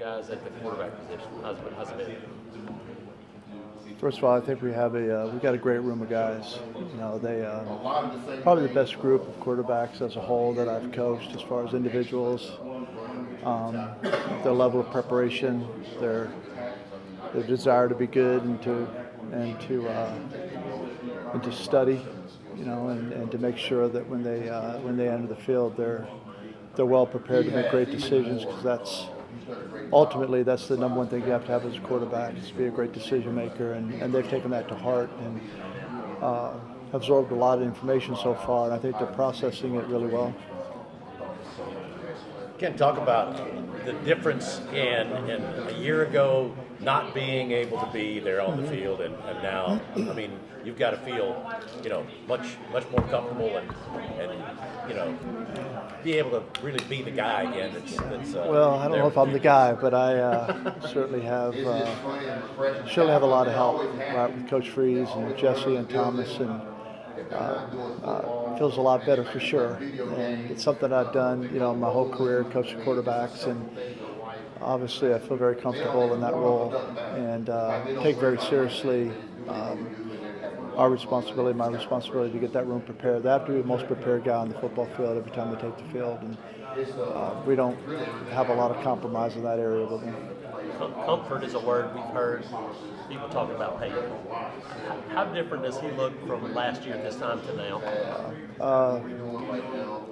guys at the quarterback position? How's it been? First of all, I think we got a great room of guys. They probably the best group of quarterbacks as a whole that I've coached as far as individuals. Their level of preparation, their desire to be good and to study, and to make sure that when they enter the field, they're well prepared to make great decisions, because ultimately that's the number one thing you have to have as a quarterback, is to be a great decision maker, and they've taken that to heart and absorbed a lot of information so far, and I think they're processing it really well. Ken, talk about the difference in a year ago not being able to be there on the field, and now, I mean, you've got to feel, much more comfortable and be able to really be the guy again. Well, I don't know if I'm the guy, but I certainly have a lot of help, right, with Coach Freeze and Jesse and Thomas, and feels a lot better for sure. And it's something I've done, my whole career, coaching quarterbacks, and obviously I feel very comfortable in that role, and take very seriously my responsibility to get that room prepared. They have to be the most prepared guy on the football field every time they take the field, and we don't have a lot of compromise in that area with them. Comfort is a word we've heard people talk about Payton. How different does he look from last year this time to now?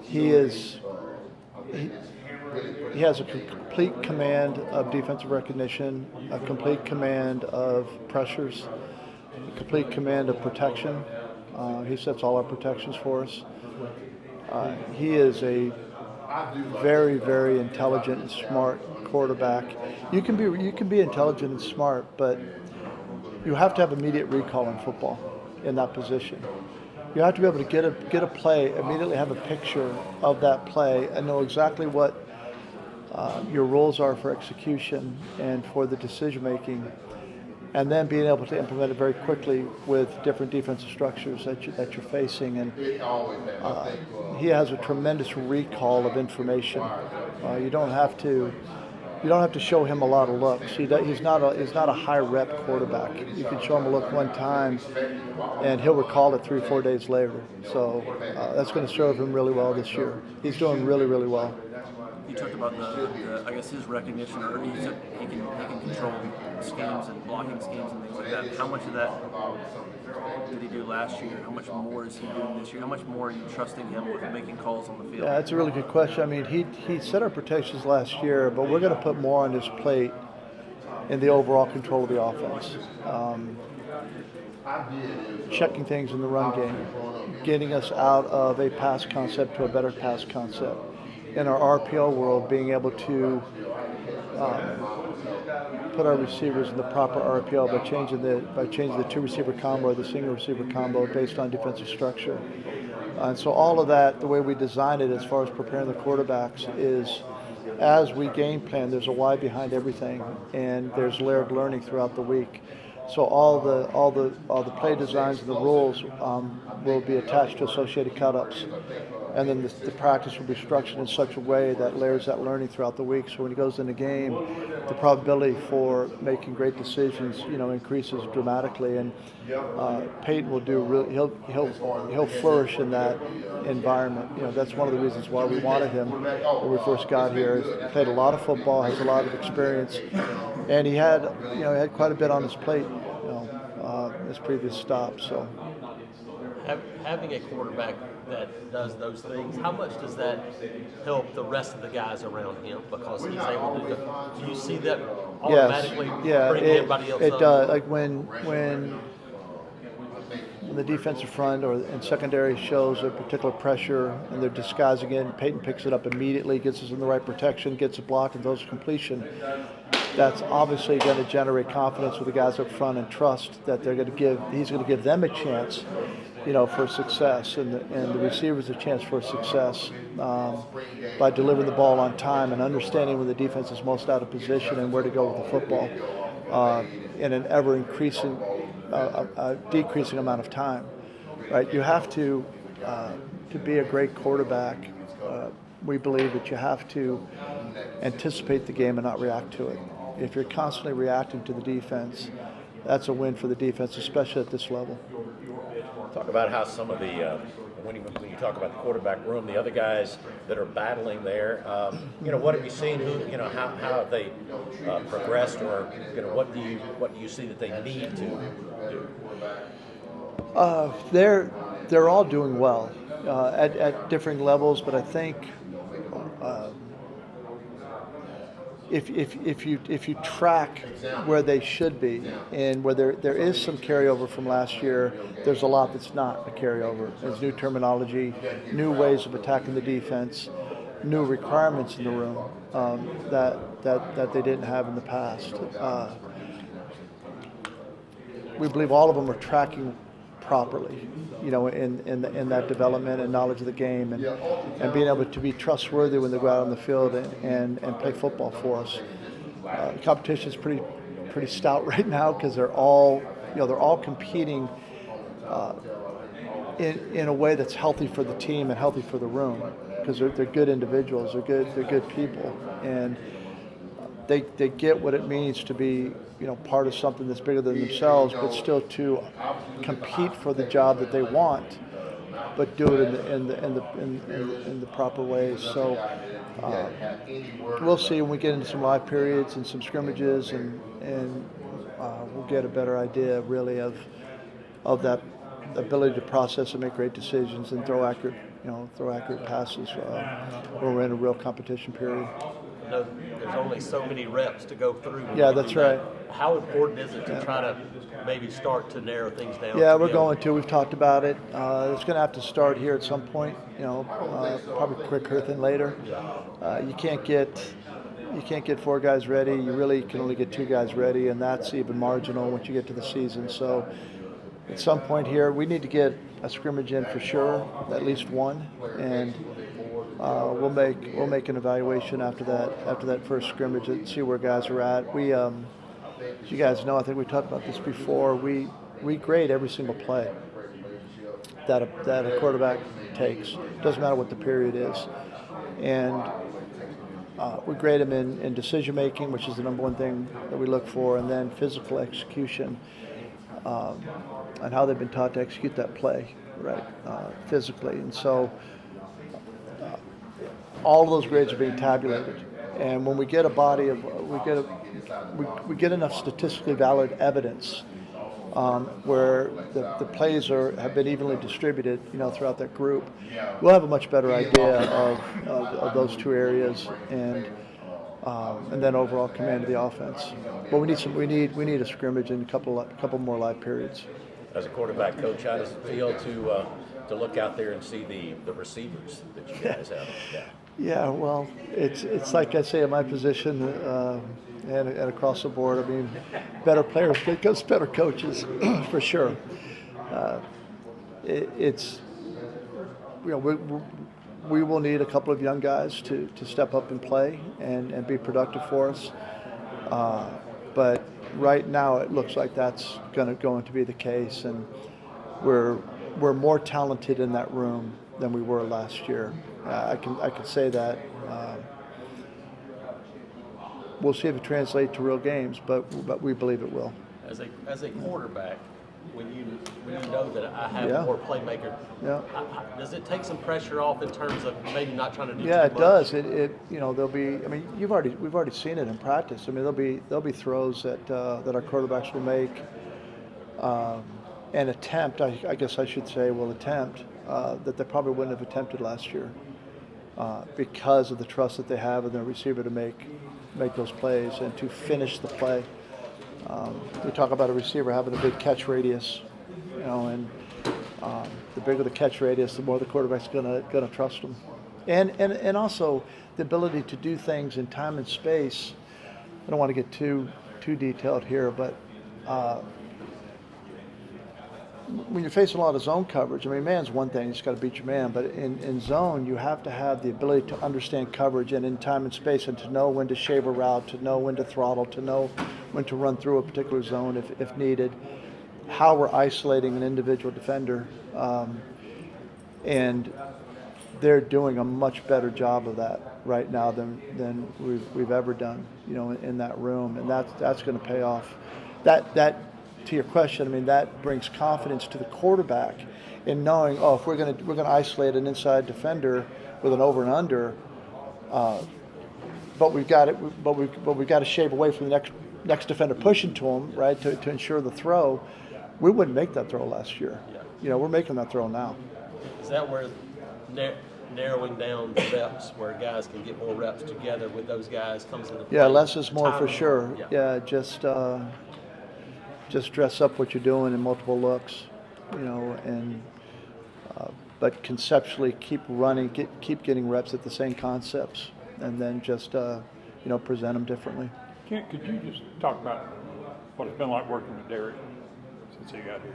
He has a complete command of defensive recognition, a complete command of pressures, a complete command of protection. He sets all our protections for us. He is a very, very intelligent and smart quarterback. You can be intelligent and smart, but you have to have immediate recall in football in that position. You have to be able to get a play, immediately have a picture of that play, and know exactly what your rules are for execution and for the decision making, and then being able to implement it very quickly with different defensive structures that you're facing. And he has a tremendous recall of information. You don't have to show him a lot of looks. He's not a high rep quarterback. You can show him a look one time, and he'll recall it 3 or 4 days later. So that's going to serve him really well this year. He's doing really, really well. You talked about the I guess his recognition, or he said he can control schemes and blocking schemes and things like that. How much of that did he do last year? How much more is he doing this year? How much more are you trusting him with making calls on the field? Yeah, that's a really good question. I mean, he set our protections last year, but we're going to put more on his plate in the overall control of the offense. Checking things in the run game, getting us out of a pass concept to a better pass concept. In our RPO world, being able to put our receivers in the proper RPO by changing the two receiver combo or the single receiver combo based on defensive structure. And so all of that, the way we design it as far as preparing the quarterbacks, is as we game plan, there's a why behind everything, and there's layered learning throughout the week. So all the play designs and the rules will be attached to associated cut-ups. And then the practice will be structured in such a way that layers that learning throughout the week. So when he goes in the game, the probability for making great decisions, increases dramatically. And Payton will do he'll flourish in that environment. That's one of the reasons why we wanted him when we first got here. He played a lot of football, has a lot of experience, and he had quite a bit on his plate, his previous stop. So having a quarterback that does those things, how much does that help the rest of the guys around him? Because he's able to do you see that automatically bring everybody else up? It does. Like when the defensive front and secondary shows a particular pressure and they're disguising it, Payton picks it up immediately, gets us in the right protection, gets a block, and throws a completion. That's obviously going to generate confidence with the guys up front and trust that he's going to give them a chance, for success, and the receivers a chance for success by delivering the ball on time and understanding when the defense is most out of position and where to go with the football in an ever-increasing, decreasing amount of time. Right? You have to be a great quarterback. we believe that you have to anticipate the game and not react to it. If you're constantly reacting to the defense, that's a win for the defense, especially at this level. Talk about how some of the when you talk about the quarterback room, the other guys that are battling there, what have you seen? How have they progressed, or what do you see that they need to do? They're all doing well at differing levels, but I think if you track where they should be and where there is some carryover from last year, there's a lot that's not a carryover. There's new terminology, new ways of attacking the defense, new requirements in the room that they didn't have in the past. We believe all of them are tracking properly, in that development and knowledge of the game, and being able to be trustworthy when they go out on the field and play football for us. The competition is pretty stout right now because they're all competing in a way that's healthy for the team and healthy for the room, because they're good individuals, they're good people, and they get what it means to be part of something that's bigger than themselves, but still to compete for the job that they want, but do it in the proper ways. So we'll see when we get into some live periods and some scrimmages, and we'll get a better idea really of that ability to process and make great decisions and throw accurate passes when we're in a real competition period. There's only so many reps to go through. Yeah, that's right. How important is it to try to maybe start to narrow things down? Yeah, we're going to. We've talked about it. It's going to have to start here at some point. Probably quicker than later. You can't get 4 guys ready. You really can only get 2 guys ready, and that's even marginal once you get to the season. So at some point here, we need to get a scrimmage in for sure, at least one, and we'll make an evaluation after that first scrimmage and see where guys are at. We, as you guys know, I think we talked about this before. We grade every single play that a quarterback takes. Doesn't matter what the period is, and we grade them in decision making, which is the number one thing that we look for, and then physical execution, and how they've been taught to execute that play, right, physically. And so all of those grades are being tabulated, and when we get a body of we get enough statistically valid evidence where the plays have been evenly distributed, throughout that group, we'll have a much better idea of those 2 areas, and then overall command of the offense. But we need a scrimmage and a couple more live periods. As a quarterback coach, how does it feel to look out there and see the receivers that you guys have? Yeah, well, it's like I say in my position, and across the board. I mean, better players make us better coaches, for sure. We will need a couple of young guys to step up and play and be productive for us. But right now, it looks like that's going to be the case, and we're more talented in that room than we were last year. I can say that. We'll see if it translates to real games, but we believe it will. As a quarterback, when you know that I have more playmaker, does it take some pressure off in terms of maybe not trying to do too much? Yeah, it does. There'll be. I mean, we've already seen it in practice. I mean, there'll be throws that our quarterbacks will make, and attempt. I guess I should say, will attempt that they probably wouldn't have attempted last year, because of the trust that they have in their receiver to make those plays and to finish the play. We talk about a receiver having a big catch radius, and the bigger the catch radius, the more the quarterback's gonna trust them, and also the ability to do things in time and space. I don't want to get too detailed here, but when you're facing a lot of zone coverage, I mean, man's one thing, you just got to beat your man, but in zone, you have to have the ability to understand coverage and in time and space, and to know when to shave a route, to know when to throttle, to know when to run through a particular zone if needed, how we're isolating an individual defender. And they're doing a much better job of that right now than we've ever done, in that room, and that's going to pay off. That to your question, I mean, that brings confidence to the quarterback in knowing, if we're going to isolate an inside defender with an over and under, but we've got to shave away from the next defender pushing to him, right, to ensure the throw. We wouldn't make that throw last year. Yeah. We're making that throw now. Is that where narrowing down the reps, where guys can get more reps together with those guys, comes into play? Yeah, less is more for sure. Yeah, just dress up what you're doing in multiple looks, and but conceptually keep running, keep getting reps at the same concepts, and then just present them differently. Kent, could you just talk about what it's been like working with Derek since he got here?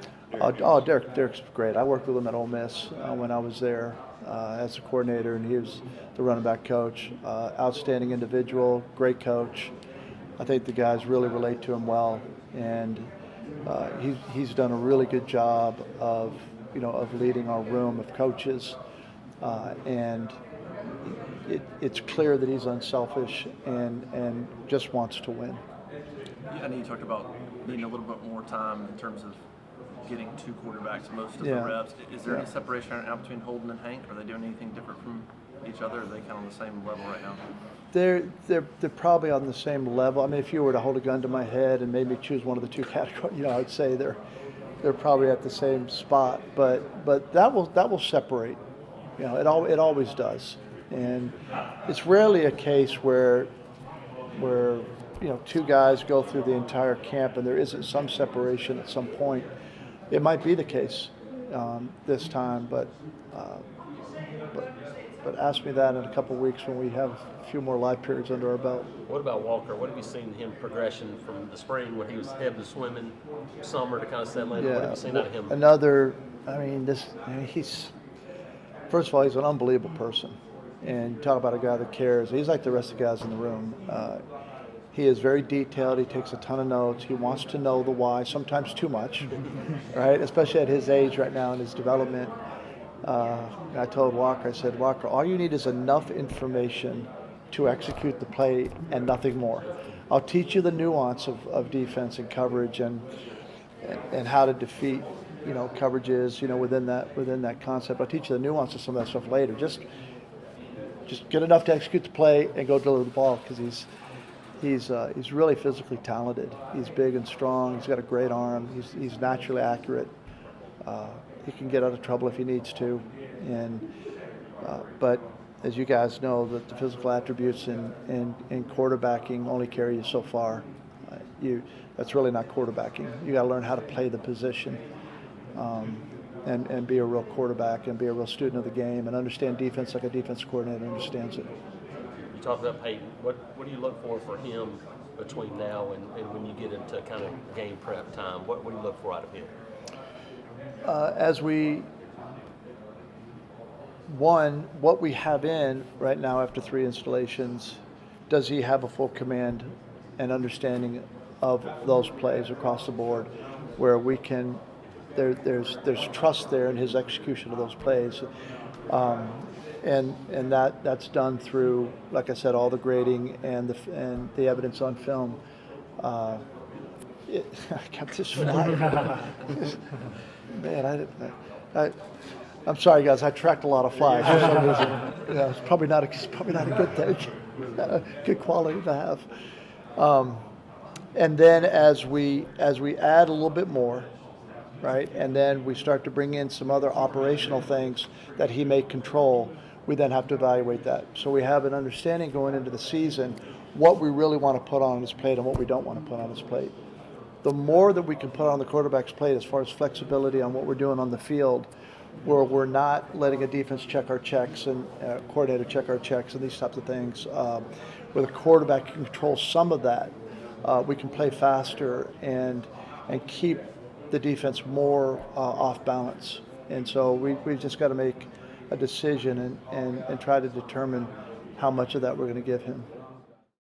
Derek's great. I worked with him at Ole Miss when I was there as a coordinator, and he was the running back coach. Outstanding individual, great coach. I think the guys really relate to him well, and he's done a really good job of leading our room of coaches, and it's clear that he's unselfish and just wants to win. Yeah, I know you talked about needing a little bit more time in terms of getting two quarterbacks most of the Yeah. reps. Is there any separation right now between Holden and Hank? Are they doing anything different from each other? Or are they kind of on the same level right now? They're probably on the same level. I mean, if you were to hold a gun to my head and maybe choose one of the two categories, I'd say they're probably at the same spot. But that will separate. It always does. And it's rarely a case where two guys go through the entire camp and there isn't some separation at some point. It might be the case this time, but ask me that in a couple of weeks when we have a few more live periods under our belt. What about Walker? What have you seen him progression from the spring when he was heading to swimming, summer to kind of settle in? What have you seen out of him? He's first of all, he's an unbelievable person. And talk about a guy that cares. He's like the rest of the guys in the room. He is very detailed. He takes a ton of notes. He wants to know the why, sometimes too much, right? Especially at his age right now in his development. I told Walker, I said, Walker, all you need is enough information to execute the play and nothing more. I'll teach you the nuance of defense and coverage and how to defeat, coverages, within that concept. I'll teach you the nuance of some of that stuff later. Just good enough to execute the play and go deliver the ball, because he's really physically talented. He's big and strong. He's got a great arm. He's naturally accurate. He can get out of trouble if he needs to, but as you guys know, that the physical attributes in quarterbacking only carry you so far. That's really not quarterbacking. You got to learn how to play the position. And be a real quarterback and be a real student of the game and understand defense like a defense coordinator understands it. You talked about Payton. What do you look for him between now and when you get into kind of game prep time? What do you look for out of him? What we have in right now after 3 installations, does he have a full command and understanding of those plays across the board where we can there's trust there in his execution of those plays, and that's done through, like I said, all the grading and the evidence on film. I got this fly. Man, I'm sorry, guys. I tracked a lot of flies for some reason. It's probably not a good thing. Good quality to have. And then as we add a little bit more. Right, and then we start to bring in some other operational things that he may control. We then have to evaluate that. So we have an understanding going into the season what we really want to put on his plate and what we don't want to put on his plate. The more that we can put on the quarterback's plate as far as flexibility on what we're doing on the field, where we're not letting a defense check our checks and coordinator check our checks and these types of things, where the quarterback can control some of that, we can play faster and keep the defense more off balance. And so we've just got to make a decision and try to determine how much of that we're going to give him.